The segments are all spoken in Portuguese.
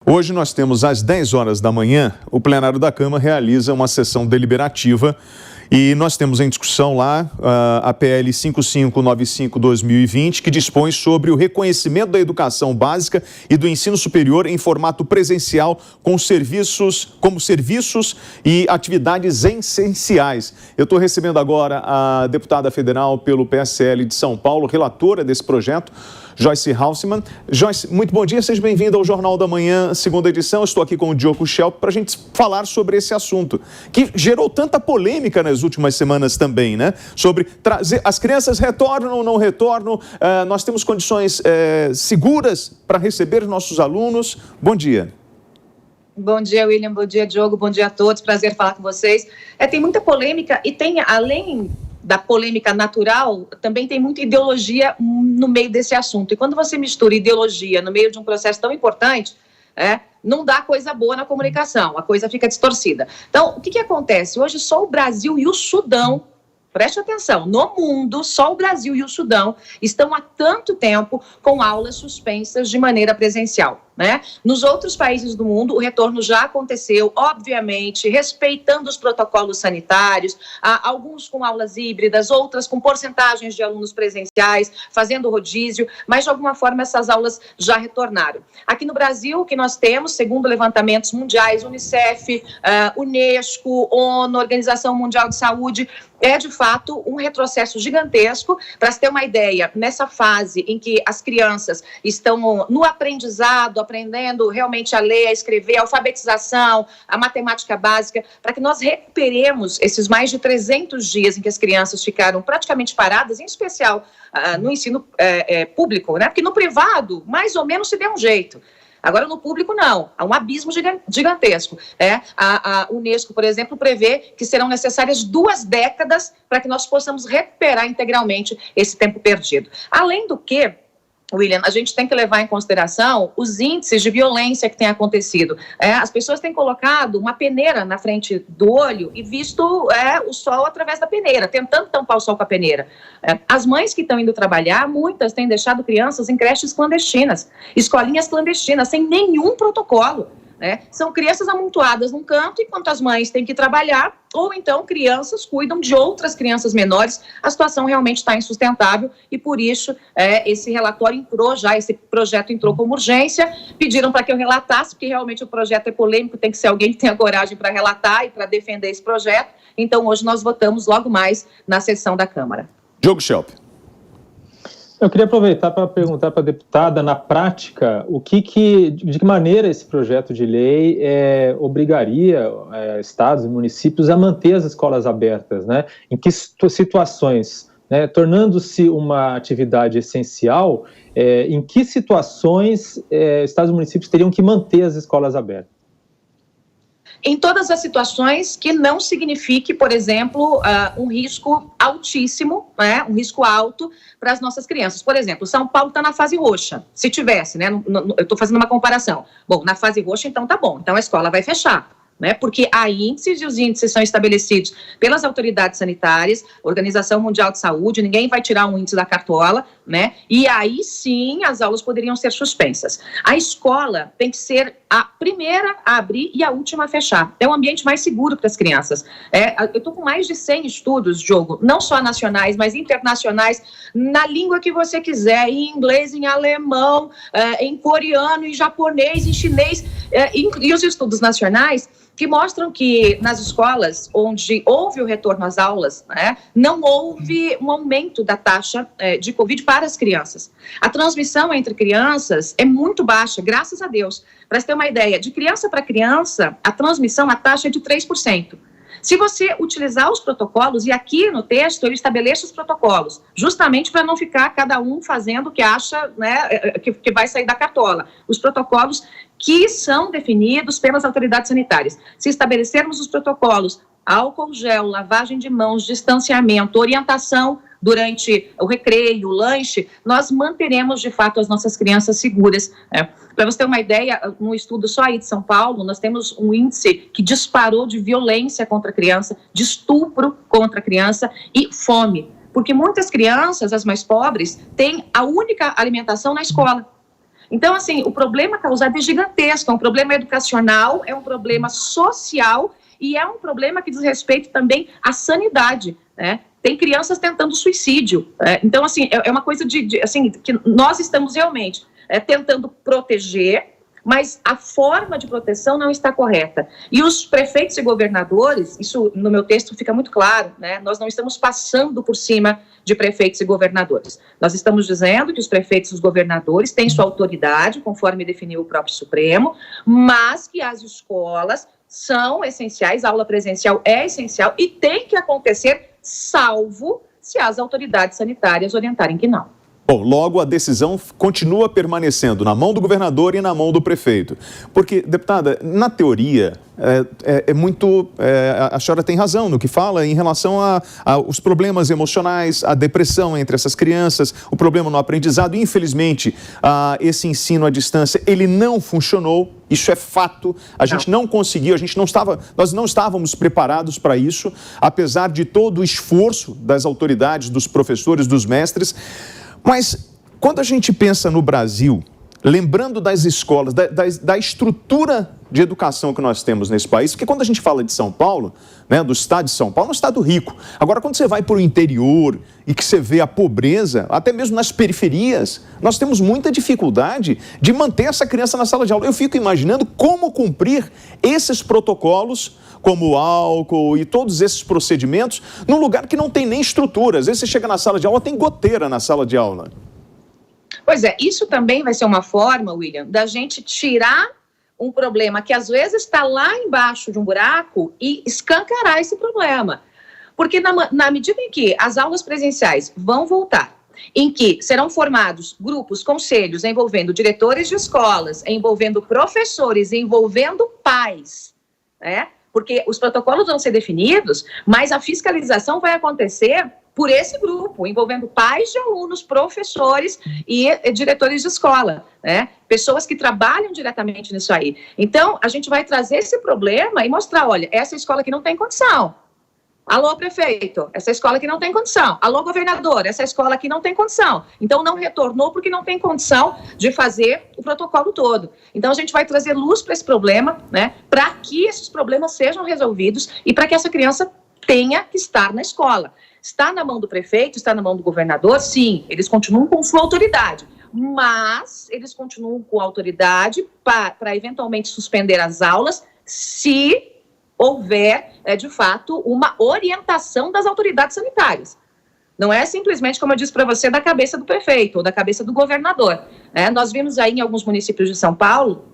Hoje nós temos às 10 horas da manhã, o plenário da Câmara realiza uma sessão deliberativa e nós temos em discussão lá a PL 5595/2020, que dispõe sobre o reconhecimento da educação básica e do ensino superior em formato presencial como serviços e atividades essenciais. Eu estou recebendo agora a deputada federal pelo PSL de São Paulo, relatora desse projeto, Joyce Hausmann. Joyce, muito bom dia, seja bem-vinda ao Jornal da Manhã, segunda edição. Estou aqui com o Diogo Schelp para a gente falar sobre esse assunto, que gerou tanta polêmica nas últimas semanas também, né? Sobre trazer, as crianças retornam ou não retornam, nós temos condições seguras para receber nossos alunos. Bom dia. Bom dia, William, bom dia, Diogo, bom dia a todos, prazer falar com vocês. Tem muita polêmica e tem, além da polêmica natural, também tem muita ideologia no meio desse assunto. E quando você mistura ideologia no meio de um processo tão importante, não dá coisa boa na comunicação, a coisa fica distorcida. Então, o que acontece? Hoje só o Brasil e o Sudão, preste atenção, no mundo, só o Brasil e o Sudão estão há tanto tempo com aulas suspensas de maneira presencial, né? Nos outros países do mundo, o retorno já aconteceu, obviamente, respeitando os protocolos sanitários, alguns com aulas híbridas, outras com porcentagens de alunos presenciais, fazendo rodízio, mas de alguma forma essas aulas já retornaram. Aqui no Brasil, o que nós temos, segundo levantamentos mundiais, Unicef, Unesco, ONU, Organização Mundial de Saúde, é de fato um retrocesso gigantesco. Para se ter uma ideia, nessa fase em que as crianças estão no aprendizado, aprendendo realmente a ler, a escrever, a alfabetização, a matemática básica, para que nós recuperemos esses mais de 300 dias em que as crianças ficaram praticamente paradas, em especial no ensino público, né? Porque no privado, mais ou menos, se deu um jeito. Agora, no público, não. Há um abismo gigantesco. A Unesco, por exemplo, prevê que serão necessárias 2 décadas para que nós possamos recuperar integralmente esse tempo perdido. Além do que, William, a gente tem que levar em consideração os índices de violência que têm acontecido. As pessoas têm colocado uma peneira na frente do olho e visto o sol através da peneira, tentando tampar o sol com a peneira. As mães que estão indo trabalhar, muitas têm deixado crianças em creches clandestinas, escolinhas clandestinas, sem nenhum protocolo. São crianças amontoadas num canto, enquanto as mães têm que trabalhar, ou então crianças cuidam de outras crianças menores. A situação realmente está insustentável e por isso esse relatório entrou já, esse projeto entrou como urgência. Pediram para que eu relatasse, porque realmente o projeto é polêmico, tem que ser alguém que tenha coragem para relatar e para defender esse projeto. Então hoje nós votamos logo mais na sessão da Câmara. Diogo Schelp. Eu queria aproveitar para perguntar para a deputada, na prática, de que maneira esse projeto de lei obrigaria estados e municípios a manter as escolas abertas, né? Em que situações, né? Tornando-se uma atividade essencial, em que situações estados e municípios teriam que manter as escolas abertas? Em todas as situações que não signifique, por exemplo, um risco altíssimo, um risco alto para as nossas crianças. Por exemplo, São Paulo está na fase roxa. Se tivesse, né? Eu estou fazendo uma comparação. Bom, na fase roxa, então tá bom. Então a escola vai fechar. Porque há índices e os índices são estabelecidos pelas autoridades sanitárias, Organização Mundial de Saúde, ninguém vai tirar um índice da cartola, e aí sim as aulas poderiam ser suspensas. A escola tem que ser a primeira a abrir e a última a fechar. É um ambiente mais seguro para as crianças. Eu estou com mais de 100 estudos, Diogo, não só nacionais, mas internacionais, na língua que você quiser, em inglês, em alemão, em coreano, em japonês, em chinês, e os estudos nacionais que mostram que nas escolas onde houve o retorno às aulas, não houve um aumento da taxa de Covid para as crianças. A transmissão entre crianças é muito baixa, graças a Deus. Para você ter uma ideia, de criança para criança, a transmissão, a taxa é de 3%. Se você utilizar os protocolos, e aqui no texto eu estabeleço os protocolos, justamente para não ficar cada um fazendo o que acha, que vai sair da cartola. Os protocolos que são definidos pelas autoridades sanitárias. Se estabelecermos os protocolos, álcool gel, lavagem de mãos, distanciamento, orientação durante o recreio, o lanche, nós manteremos, de fato, as nossas crianças seguras. Para você ter uma ideia, no estudo só aí de São Paulo, nós temos um índice que disparou de violência contra a criança, de estupro contra a criança e fome. Porque muitas crianças, as mais pobres, têm a única alimentação na escola. Então, assim, o problema causado é gigantesco, é um problema educacional, é um problema social e é um problema que diz respeito também à sanidade, né? Tem crianças tentando suicídio. Então, assim, é uma coisa assim, que nós estamos realmente tentando proteger, mas a forma de proteção não está correta. E os prefeitos e governadores, isso no meu texto fica muito claro, né? Nós não estamos passando por cima de prefeitos e governadores. Nós estamos dizendo que os prefeitos e os governadores têm sua autoridade, conforme definiu o próprio Supremo, mas que as escolas são essenciais, a aula presencial é essencial e tem que acontecer, salvo se as autoridades sanitárias orientarem que não. Bom, logo a decisão continua permanecendo na mão do governador e na mão do prefeito. Porque, deputada, na teoria, a senhora tem razão no que fala em relação aos problemas emocionais, a depressão entre essas crianças, o problema no aprendizado. Infelizmente, esse ensino à distância, ele não funcionou. Isso é fato, a gente não conseguiu, nós não estávamos preparados para isso, apesar de todo o esforço das autoridades, dos professores, dos mestres. Mas quando a gente pensa no Brasil, lembrando das escolas, da estrutura de educação que nós temos nesse país, porque quando a gente fala de São Paulo, né, do estado de São Paulo, é um estado rico. Agora, quando você vai para o interior e que você vê a pobreza, até mesmo nas periferias, nós temos muita dificuldade de manter essa criança na sala de aula. Eu fico imaginando como cumprir esses protocolos, como o álcool e todos esses procedimentos, num lugar que não tem nem estrutura. Às vezes você chega na sala de aula, tem goteira na sala de aula. Pois é, isso também vai ser uma forma, William, da gente tirar um problema que às vezes está lá embaixo de um buraco e escancarar esse problema. Porque na medida em que as aulas presenciais vão voltar, em que serão formados grupos, conselhos, envolvendo diretores de escolas, envolvendo professores, envolvendo pais, né? Porque os protocolos vão ser definidos, mas a fiscalização vai acontecer por esse grupo, envolvendo pais de alunos, professores e diretores de escola, né? Pessoas que trabalham diretamente nisso aí. Então, a gente vai trazer esse problema e mostrar, olha, essa escola aqui não tem condição. Alô, prefeito, essa escola aqui não tem condição. Alô, governador, essa escola aqui não tem condição. Então, não retornou porque não tem condição de fazer o protocolo todo. Então, a gente vai trazer luz para esse problema, né, para que esses problemas sejam resolvidos e para que essa criança tenha que estar na escola. Está na mão do prefeito, está na mão do governador, sim, eles continuam com sua autoridade, mas eles continuam com autoridade para eventualmente suspender as aulas se houver, de fato, uma orientação das autoridades sanitárias. Não é simplesmente, como eu disse para você, da cabeça do prefeito ou da cabeça do governador. Nós vimos aí em alguns municípios de São Paulo,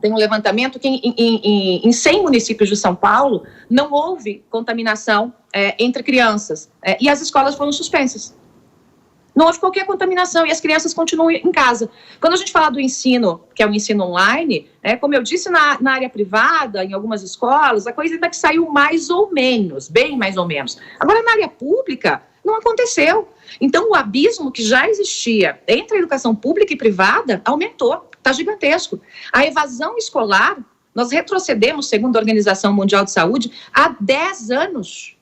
tem um levantamento que em 100 municípios de São Paulo não houve contaminação entre crianças e as escolas foram suspensas. Não houve qualquer contaminação e as crianças continuam em casa. Quando a gente fala do ensino, que é o ensino online, como eu disse, na área privada, em algumas escolas, a coisa ainda que saiu mais ou menos, bem mais ou menos. Agora, na área pública, não aconteceu. Então, o abismo que já existia entre a educação pública e privada aumentou, está gigantesco. A evasão escolar, nós retrocedemos, segundo a Organização Mundial de Saúde, há 10 anos.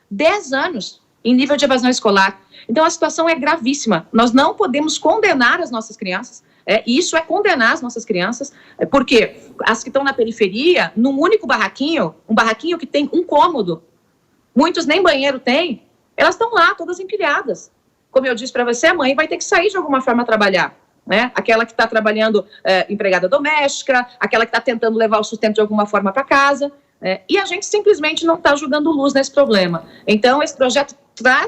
10 anos em nível de evasão escolar. Então, a situação é gravíssima. Nós não podemos condenar as nossas crianças. Isso é condenar as nossas crianças, porque as que estão na periferia, num único barraquinho, um barraquinho que tem um cômodo, muitos nem banheiro têm, elas estão lá, todas empilhadas. Como eu disse para você, a mãe vai ter que sair de alguma forma a trabalhar. Aquela que está trabalhando empregada doméstica, aquela que está tentando levar o sustento de alguma forma para casa. E a gente simplesmente não está jogando luz nesse problema. Então, esse projeto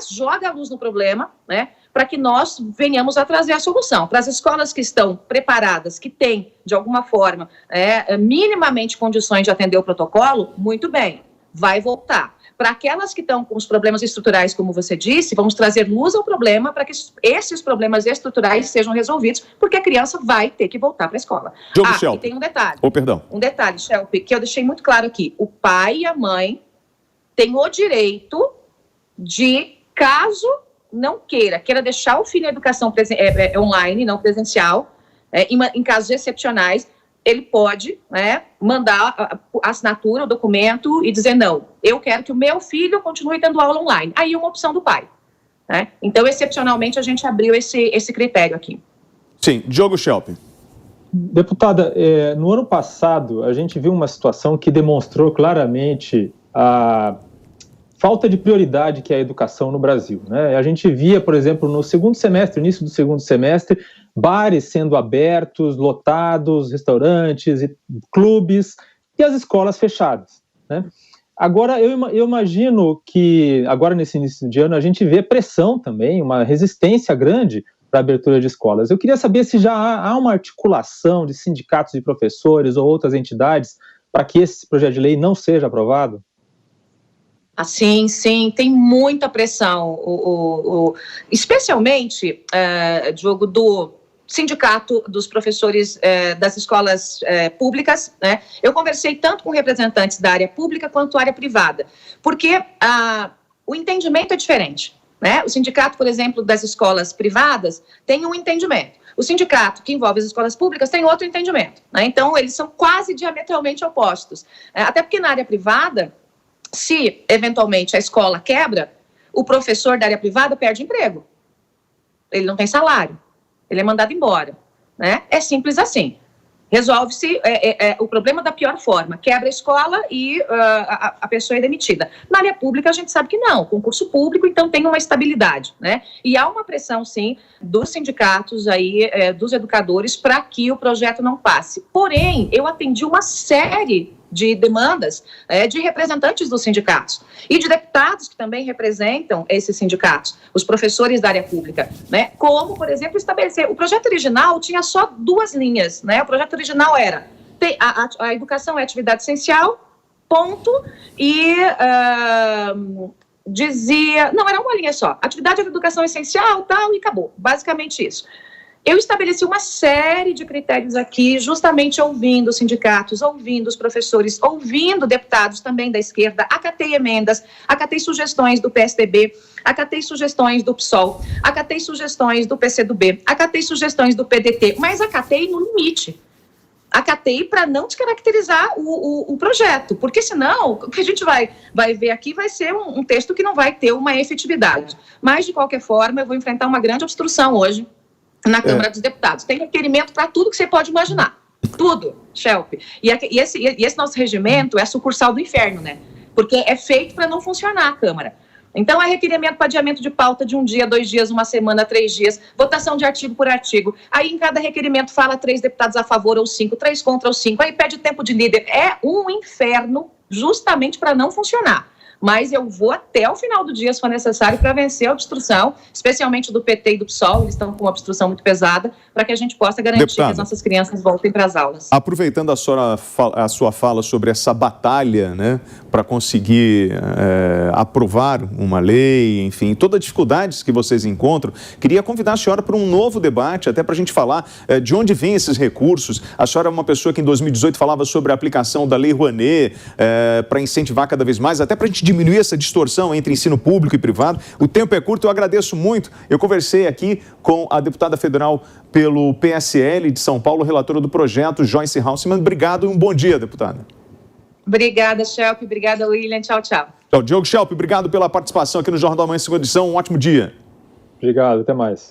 joga a luz no problema, para que nós venhamos a trazer a solução. Para as escolas que estão preparadas, que têm, de alguma forma, minimamente condições de atender o protocolo, muito bem, vai voltar. Para aquelas que estão com os problemas estruturais, como você disse, vamos trazer luz ao problema para que esses problemas estruturais sejam resolvidos, porque a criança vai ter que voltar para a escola. E tem um detalhe. Perdão. Um detalhe, Shelby, que eu deixei muito claro aqui. O pai e a mãe têm o direito de, caso não queira deixar o filho em educação online, não presencial, em casos excepcionais, ele pode mandar a assinatura, o documento e dizer, não, eu quero que o meu filho continue tendo aula online. Aí é uma opção do pai. Então, excepcionalmente, a gente abriu esse critério aqui. Sim. Diogo Schelp. Deputada, no ano passado a gente viu uma situação que demonstrou claramente a falta de prioridade que é a educação no Brasil, né? A gente via, por exemplo, no segundo semestre, início do segundo semestre, bares sendo abertos, lotados, restaurantes, clubes e as escolas fechadas, né? Agora, eu imagino que agora nesse início de ano a gente vê pressão também, uma resistência grande para a abertura de escolas. Eu queria saber se já há uma articulação de sindicatos de professores ou outras entidades para que esse projeto de lei não seja aprovado. Sim, tem muita pressão, especialmente, Diogo, do sindicato dos professores das escolas públicas, né? Eu conversei tanto com representantes da área pública quanto da área privada, porque o entendimento é diferente, né? O sindicato, por exemplo, das escolas privadas tem um entendimento. O sindicato que envolve as escolas públicas tem outro entendimento, né? Então, eles são quase diametralmente opostos. Até porque na área privada, se, eventualmente, a escola quebra, o professor da área privada perde emprego. Ele não tem salário. Ele é mandado embora, né? É simples assim. Resolve-se o problema da pior forma. Quebra a escola e a pessoa é demitida. Na área pública, a gente sabe que não. Concurso público, então, tem uma estabilidade, né? E há uma pressão, sim, dos sindicatos aí, dos educadores, para que o projeto não passe. Porém, eu atendi uma série de demandas de representantes dos sindicatos e de deputados que também representam esses sindicatos, os professores da área pública, né? Como, por exemplo, estabelecer... O projeto original tinha só 2 linhas, né? O projeto original era a educação é atividade essencial, ponto, e dizia... Não, era uma linha só. Atividade de educação essencial, tal, e acabou. Basicamente isso. Eu estabeleci uma série de critérios aqui, justamente ouvindo os sindicatos, ouvindo os professores, ouvindo deputados também da esquerda, acatei emendas, acatei sugestões do PSDB, acatei sugestões do PSOL, acatei sugestões do PCdoB, acatei sugestões do PDT, mas acatei no limite. Acatei para não descaracterizar o projeto, porque senão o que a gente vai ver aqui vai ser um texto que não vai ter uma efetividade. Mas, de qualquer forma, eu vou enfrentar uma grande obstrução hoje na Câmara dos Deputados. Tem requerimento para tudo que você pode imaginar. Tudo, Shelp. E esse nosso regimento é a sucursal do inferno, né? Porque é feito para não funcionar a Câmara. Então, é requerimento para adiamento de pauta de 1 dia, 2 dias, 1 semana, 3 dias, votação de artigo por artigo. Aí, em cada requerimento, fala 3 deputados a favor ou 5, 3 contra ou 5. Aí, pede tempo de líder. É um inferno justamente para não funcionar. Mas eu vou até o final do dia, se for necessário, para vencer a obstrução, especialmente do PT e do PSOL, eles estão com uma obstrução muito pesada, para que a gente possa garantir que as nossas crianças voltem para as aulas. Aproveitando a sua fala sobre essa batalha, né, para conseguir aprovar uma lei, enfim, todas as dificuldades que vocês encontram, queria convidar a senhora para um novo debate, até para a gente falar de onde vêm esses recursos. A senhora é uma pessoa que em 2018 falava sobre a aplicação da Lei Rouanet para incentivar cada vez mais, até para a gente diminuir essa distorção entre ensino público e privado. O tempo é curto, eu agradeço muito. Eu conversei aqui com a deputada federal pelo PSL de São Paulo, relatora do projeto, Joyce Hausmann. Obrigado e um bom dia, deputada. Obrigada, Shelp. Obrigada, William. Tchau, tchau. Diogo Schelp, obrigado pela participação aqui no Jornal da Manhã, segunda edição. Um ótimo dia. Obrigado, até mais.